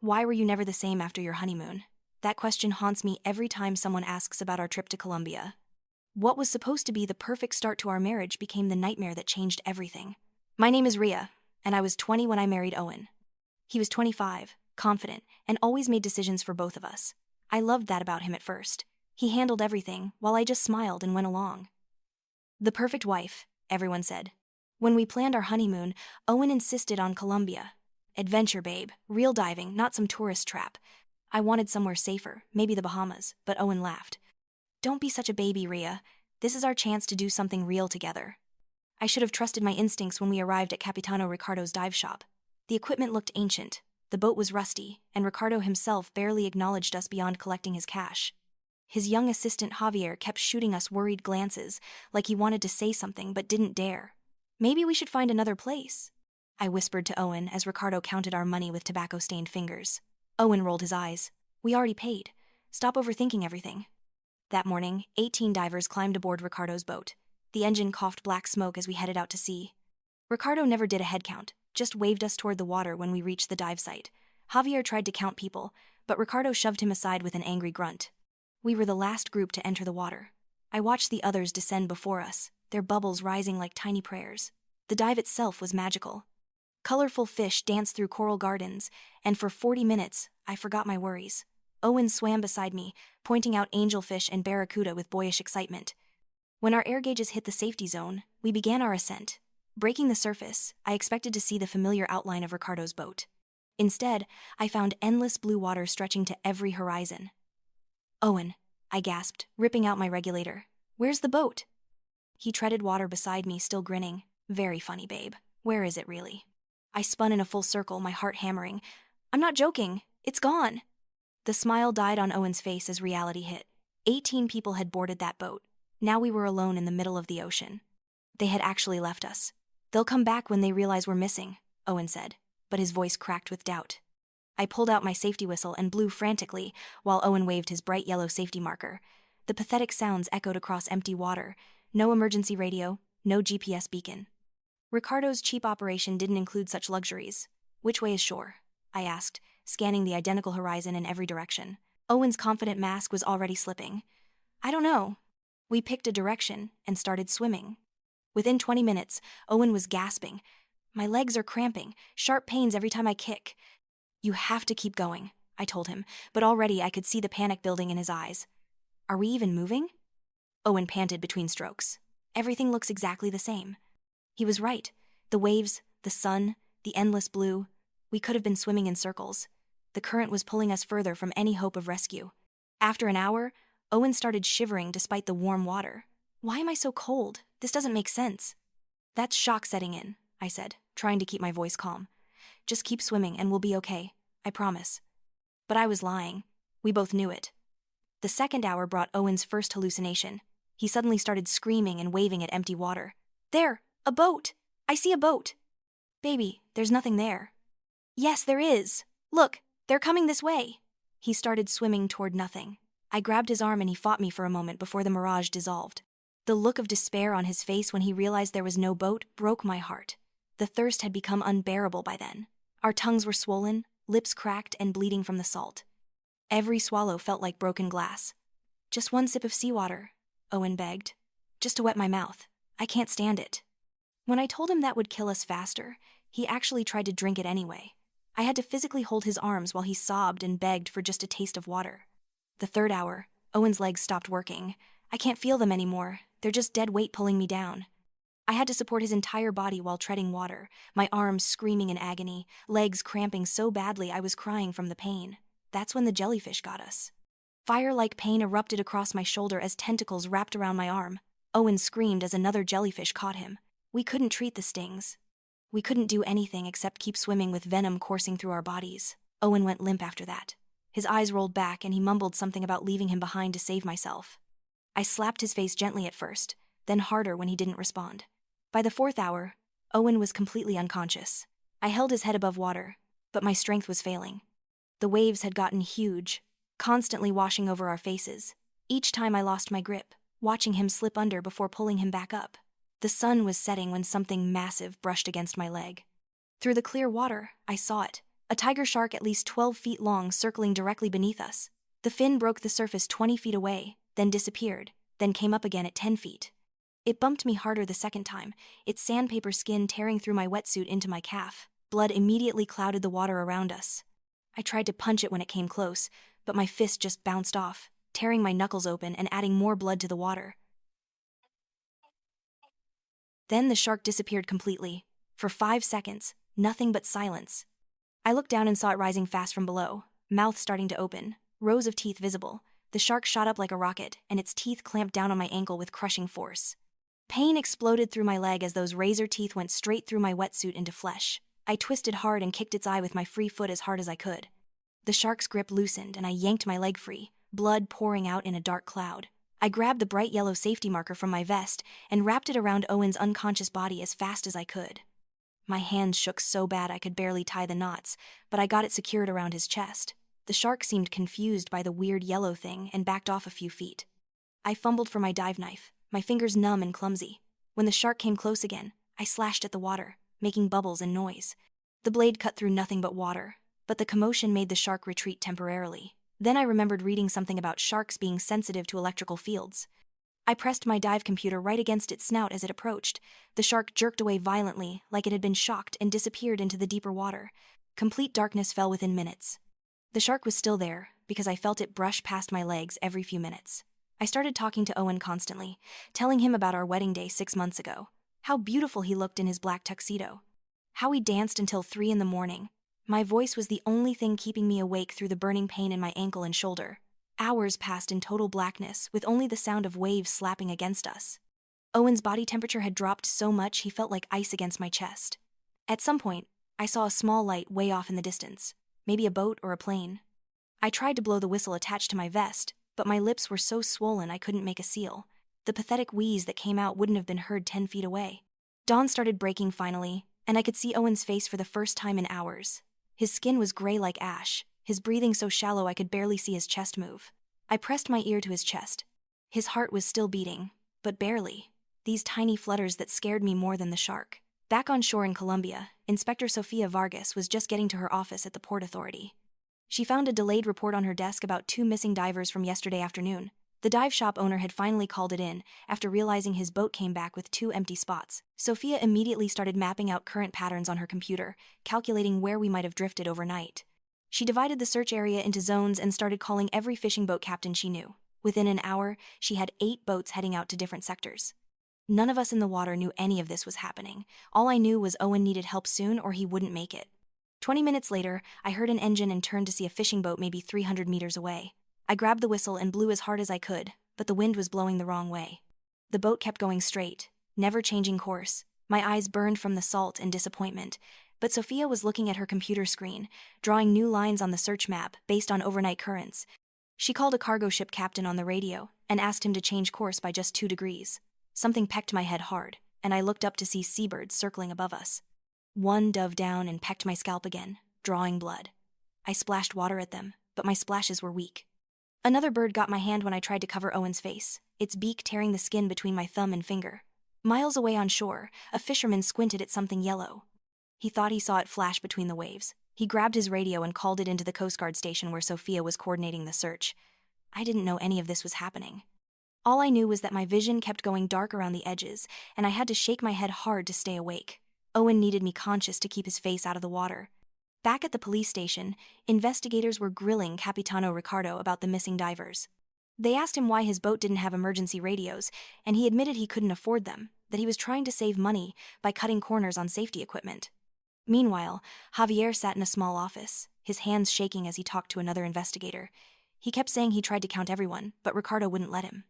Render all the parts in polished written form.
Why were you never the same after your honeymoon? That question haunts me every time someone asks about our trip to Colombia. What was supposed to be the perfect start to our marriage became the nightmare that changed everything. My name is Rhea, and I was 20 when I married Owen. He was 25, confident, and always made decisions for both of us. I loved that about him at first. He handled everything, while I just smiled and went along. The perfect wife, everyone said. When we planned our honeymoon, Owen insisted on Colombia. Adventure, babe, real diving, not some tourist trap. I wanted somewhere safer, maybe the Bahamas, but Owen laughed. Don't be such a baby, Rhea. This is our chance to do something real together. I should have trusted my instincts when we arrived at Capitano Ricardo's dive shop. The equipment looked ancient, the boat was rusty, and Ricardo himself barely acknowledged us beyond collecting his cash. His young assistant Javier kept shooting us worried glances, like he wanted to say something but didn't dare. Maybe we should find another place, I whispered to Owen as Ricardo counted our money with tobacco-stained fingers. Owen rolled his eyes. We already paid. Stop overthinking everything. That morning, 18 divers climbed aboard Ricardo's boat. The engine coughed black smoke as we headed out to sea. Ricardo never did a head count, just waved us toward the water when we reached the dive site. Javier tried to count people, but Ricardo shoved him aside with an angry grunt. We were the last group to enter the water. I watched the others descend before us, their bubbles rising like tiny prayers. The dive itself was magical. Colorful fish danced through coral gardens, and for 40 minutes, I forgot my worries. Owen swam beside me, pointing out angelfish and barracuda with boyish excitement. When our air gauges hit the safety zone, we began our ascent. Breaking the surface, I expected to see the familiar outline of Ricardo's boat. Instead, I found endless blue water stretching to every horizon. Owen, I gasped, ripping out my regulator. Where's the boat? He treaded water beside me, still grinning. Very funny, babe. Where is it really? I spun in a full circle, my heart hammering. I'm not joking. It's gone. The smile died on Owen's face as reality hit. 18 people had boarded that boat. Now we were alone in the middle of the ocean. They had actually left us. They'll come back when they realize we're missing, Owen said, but his voice cracked with doubt. I pulled out my safety whistle and blew frantically while Owen waved his bright yellow safety marker. The pathetic sounds echoed across empty water. No emergency radio, no GPS beacon. Ricardo's cheap operation didn't include such luxuries. Which way is shore? I asked, scanning the identical horizon in every direction. Owen's confident mask was already slipping. I don't know. We picked a direction and started swimming. Within 20 minutes, Owen was gasping. My legs are cramping, sharp pains every time I kick. You have to keep going, I told him, but already I could see the panic building in his eyes. Are we even moving? Owen panted between strokes. Everything looks exactly the same. He was right. The waves, the sun, the endless blue. We could have been swimming in circles. The current was pulling us further from any hope of rescue. After an hour, Owen started shivering despite the warm water. Why am I so cold? This doesn't make sense. That's shock setting in, I said, trying to keep my voice calm. Just keep swimming and we'll be okay, I promise. But I was lying. We both knew it. The second hour brought Owen's first hallucination. He suddenly started screaming and waving at empty water. There, a boat! I see a boat! Baby, there's nothing there. Yes, there is. Look, they're coming this way. He started swimming toward nothing. I grabbed his arm and he fought me for a moment before the mirage dissolved. The look of despair on his face when he realized there was no boat broke my heart. The thirst had become unbearable by then. Our tongues were swollen, lips cracked and bleeding from the salt. Every swallow felt like broken glass. Just one sip of seawater, Owen begged. Just to wet my mouth. I can't stand it. When I told him that would kill us faster, he actually tried to drink it anyway. I had to physically hold his arms while he sobbed and begged for just a taste of water. The third hour, Owen's legs stopped working. I can't feel them anymore. They're just dead weight pulling me down. I had to support his entire body while treading water, my arms screaming in agony, legs cramping so badly I was crying from the pain. That's when the jellyfish got us. Fire-like pain erupted across my shoulder as tentacles wrapped around my arm. Owen screamed as another jellyfish caught him. We couldn't treat the stings. We couldn't do anything except keep swimming with venom coursing through our bodies. Owen went limp after that. His eyes rolled back and he mumbled something about leaving him behind to save myself. I slapped his face gently at first, then harder when he didn't respond. By the fourth hour, Owen was completely unconscious. I held his head above water, but my strength was failing. The waves had gotten huge, constantly washing over our faces. Each time I lost my grip, watching him slip under before pulling him back up. The sun was setting when something massive brushed against my leg. Through the clear water, I saw it, A tiger shark at least 12 feet long circling directly beneath us. The fin broke the surface 20 feet away, then disappeared, then came up again at 10 feet. It bumped me harder the second time, its sandpaper skin tearing through my wetsuit into my calf. Blood immediately clouded the water around us. I tried to punch it when it came close, but my fist just bounced off, tearing my knuckles open and adding more blood to the water. Then the shark disappeared completely. For 5 seconds, nothing but silence. I looked down and saw it rising fast from below, mouth starting to open, rows of teeth visible. The shark shot up like a rocket, and its teeth clamped down on my ankle with crushing force. Pain exploded through my leg as those razor teeth went straight through my wetsuit into flesh. I twisted hard and kicked its eye with my free foot as hard as I could. The shark's grip loosened, and I yanked my leg free, blood pouring out in a dark cloud. I grabbed the bright yellow safety marker from my vest and wrapped it around Owen's unconscious body as fast as I could. My hands shook so bad I could barely tie the knots, but I got it secured around his chest. The shark seemed confused by the weird yellow thing and backed off a few feet. I fumbled for my dive knife, my fingers numb and clumsy. When the shark came close again, I slashed at the water, making bubbles and noise. The blade cut through nothing but water, but the commotion made the shark retreat temporarily. Then I remembered reading something about sharks being sensitive to electrical fields. I pressed my dive computer right against its snout as it approached. The shark jerked away violently, like it had been shocked, and disappeared into the deeper water. Complete darkness fell within minutes. The shark was still there, because I felt it brush past my legs every few minutes. I started talking to Owen constantly, telling him about our wedding day 6 months ago. How beautiful he looked in his black tuxedo. How we danced until 3 in the morning. My voice was the only thing keeping me awake through the burning pain in my ankle and shoulder. Hours passed in total blackness, with only the sound of waves slapping against us. Owen's body temperature had dropped so much he felt like ice against my chest. At some point, I saw a small light way off in the distance. Maybe a boat or a plane. I tried to blow the whistle attached to my vest, but my lips were so swollen I couldn't make a seal. The pathetic wheeze that came out wouldn't have been heard 10 feet away. Dawn started breaking finally, and I could see Owen's face for the first time in hours. His skin was gray like ash, his breathing so shallow I could barely see his chest move. I pressed my ear to his chest. His heart was still beating, but barely. These tiny flutters that scared me more than the shark. Back on shore in Colombia, Inspector Sofia Vargas was just getting to her office at the Port Authority. She found a delayed report on her desk about 2 missing divers from yesterday afternoon. The dive shop owner had finally called it in after realizing his boat came back with 2 empty spots. Sofia immediately started mapping out current patterns on her computer, calculating where we might have drifted overnight. She divided the search area into zones and started calling every fishing boat captain she knew. Within an hour, she had 8 boats heading out to different sectors. None of us in the water knew any of this was happening. All I knew was Owen needed help soon or he wouldn't make it. 20 minutes later, I heard an engine and turned to see a fishing boat maybe 300 meters away. I grabbed the whistle and blew as hard as I could, but the wind was blowing the wrong way. The boat kept going straight, never changing course. My eyes burned from the salt and disappointment, but Sophia was looking at her computer screen, drawing new lines on the search map based on overnight currents. She called a cargo ship captain on the radio and asked him to change course by just 2 degrees. Something pecked my head hard, and I looked up to see seabirds circling above us. One dove down and pecked my scalp again, drawing blood. I splashed water at them, but my splashes were weak. Another bird got my hand when I tried to cover Owen's face, its beak tearing the skin between my thumb and finger. Miles away on shore, a fisherman squinted at something yellow. He thought he saw it flash between the waves. He grabbed his radio and called it into the Coast Guard station where Sophia was coordinating the search. I didn't know any of this was happening. All I knew was that my vision kept going dark around the edges, and I had to shake my head hard to stay awake. Owen needed me conscious to keep his face out of the water. Back at the police station, investigators were grilling Capitano Ricardo about the missing divers. They asked him why his boat didn't have emergency radios, and he admitted he couldn't afford them, that he was trying to save money by cutting corners on safety equipment. Meanwhile, Javier sat in a small office, his hands shaking as he talked to another investigator. He kept saying he tried to count everyone, but Ricardo wouldn't let him.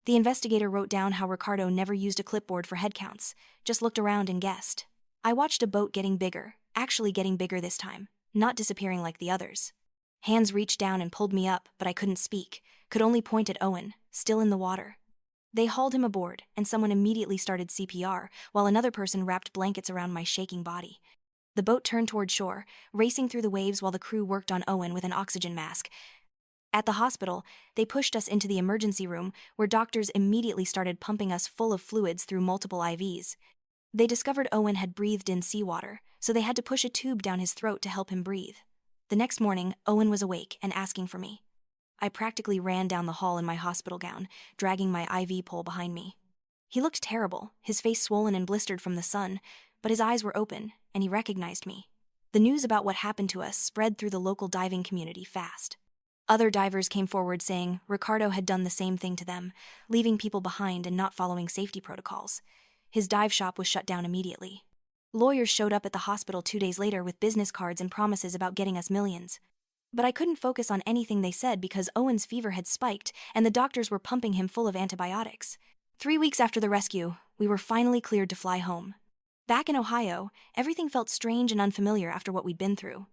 The investigator wrote down how Ricardo never used a clipboard for head counts, just looked around and guessed. I watched a boat getting bigger, actually getting bigger this time, not disappearing like the others. Hands reached down and pulled me up, but I couldn't speak, could only point at Owen, still in the water. They hauled him aboard, and someone immediately started CPR, while another person wrapped blankets around my shaking body. The boat turned toward shore, racing through the waves while the crew worked on Owen with an oxygen mask. At the hospital, they pushed us into the emergency room, where doctors immediately started pumping us full of fluids through multiple IVs. They discovered Owen had breathed in seawater, so they had to push a tube down his throat to help him breathe. The next morning, Owen was awake and asking for me. I practically ran down the hall in my hospital gown, dragging my IV pole behind me. He looked terrible, his face swollen and blistered from the sun, but his eyes were open, and he recognized me. The news about what happened to us spread through the local diving community fast. Other divers came forward saying Ricardo had done the same thing to them, leaving people behind and not following safety protocols. His dive shop was shut down immediately. Lawyers showed up at the hospital 2 days later with business cards and promises about getting us millions. But I couldn't focus on anything they said because Owen's fever had spiked and the doctors were pumping him full of antibiotics. 3 weeks after the rescue, we were finally cleared to fly home. Back in Ohio, everything felt strange and unfamiliar after what we'd been through.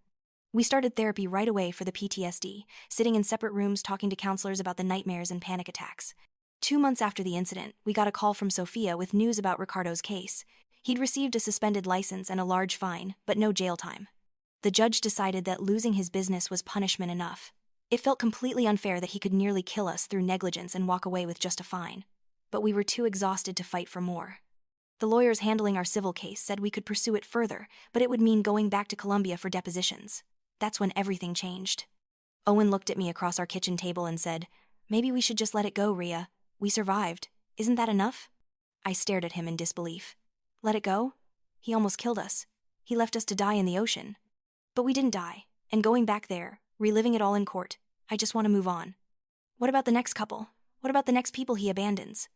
We started therapy right away for the PTSD, sitting in separate rooms talking to counselors about the nightmares and panic attacks. 2 months after the incident, we got a call from Sophia with news about Ricardo's case. He'd received a suspended license and a large fine, but no jail time. The judge decided that losing his business was punishment enough. It felt completely unfair that he could nearly kill us through negligence and walk away with just a fine. But we were too exhausted to fight for more. The lawyers handling our civil case said we could pursue it further, but it would mean going back to Colombia for depositions. That's when everything changed. Owen looked at me across our kitchen table and said, "Maybe we should just let it go, Rhea. We survived. Isn't that enough?" I stared at him in disbelief. Let it go? He almost killed us. He left us to die in the ocean. But we didn't die, and going back there, reliving it all in court, I just want to move on. What about the next couple? What about the next people he abandons?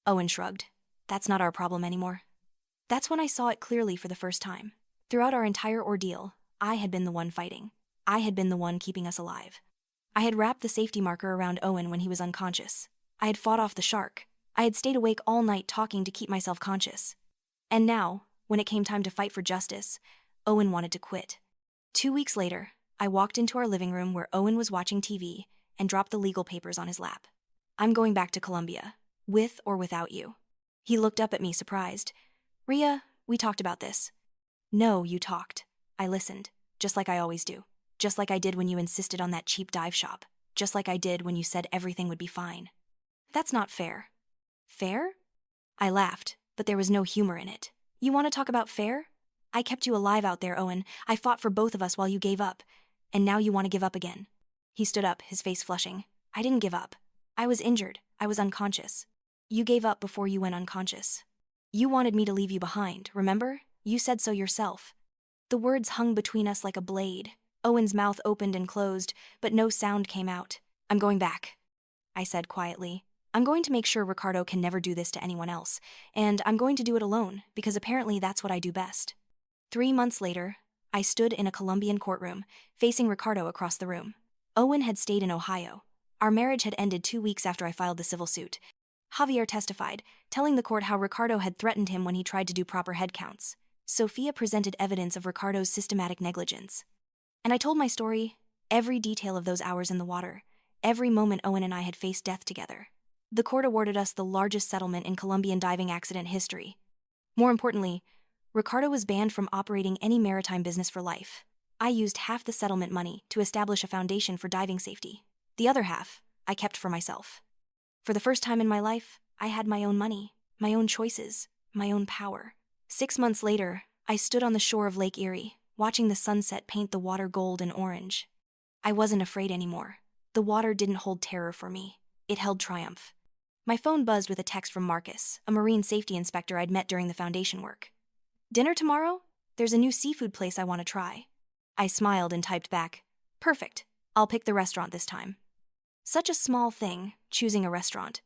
Owen shrugged. That's not our problem anymore. That's when I saw it clearly for the first time. Throughout our entire ordeal, I had been the one fighting. I had been the one keeping us alive. I had wrapped the safety marker around Owen when he was unconscious. I had fought off the shark. I had stayed awake all night talking to keep myself conscious. And now, when it came time to fight for justice, Owen wanted to quit. 2 weeks later, I walked into our living room where Owen was watching TV and dropped the legal papers on his lap. I'm going back to Colombia, with or without you. He looked up at me surprised. Rhea, we talked about this. No, you talked. I listened, just like I always do. Just like I did when you insisted on that cheap dive shop. Just like I did when you said everything would be fine. That's not fair. Fair? I laughed, but there was no humor in it. You want to talk about fair? I kept you alive out there, Owen. I fought for both of us while you gave up. And now you want to give up again. He stood up, his face flushing. I didn't give up. I was injured. I was unconscious. You gave up before you went unconscious. You wanted me to leave you behind, remember? You said so yourself. The words hung between us like a blade. Owen's mouth opened and closed, but no sound came out. I'm going back, I said quietly. I'm going to make sure Ricardo can never do this to anyone else, and I'm going to do it alone, because apparently that's what I do best. 3 months later, I stood in a Colombian courtroom, facing Ricardo across the room. Owen had stayed in Ohio. Our marriage had ended 2 weeks after I filed the civil suit. Javier testified, telling the court how Ricardo had threatened him when he tried to do proper head counts. Sophia presented evidence of Ricardo's systematic negligence. And I told my story, every detail of those hours in the water, every moment Owen and I had faced death together. The court awarded us the largest settlement in Colombian diving accident history. More importantly, Ricardo was banned from operating any maritime business for life. I used half the settlement money to establish a foundation for diving safety. The other half, I kept for myself. For the first time in my life, I had my own money, my own choices, my own power. 6 months later, I stood on the shore of Lake Erie, watching the sunset paint the water gold and orange. I wasn't afraid anymore. The water didn't hold terror for me. It held triumph. My phone buzzed with a text from Marcus, a marine safety inspector I'd met during the foundation work. Dinner tomorrow? There's a new seafood place I want to try. I smiled and typed back, perfect. I'll pick the restaurant this time. Such a small thing, choosing a restaurant.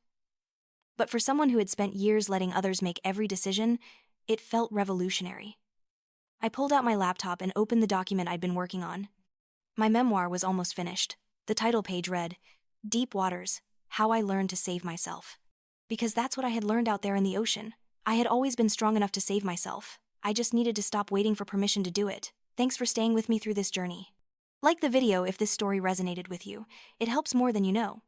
But for someone who had spent years letting others make every decision, it felt revolutionary. I pulled out my laptop and opened the document I'd been working on. My memoir was almost finished. The title page read, Deep Waters, How I Learned to Save Myself. Because that's what I had learned out there in the ocean. I had always been strong enough to save myself. I just needed to stop waiting for permission to do it. Thanks for staying with me through this journey. Like the video if this story resonated with you. It helps more than you know.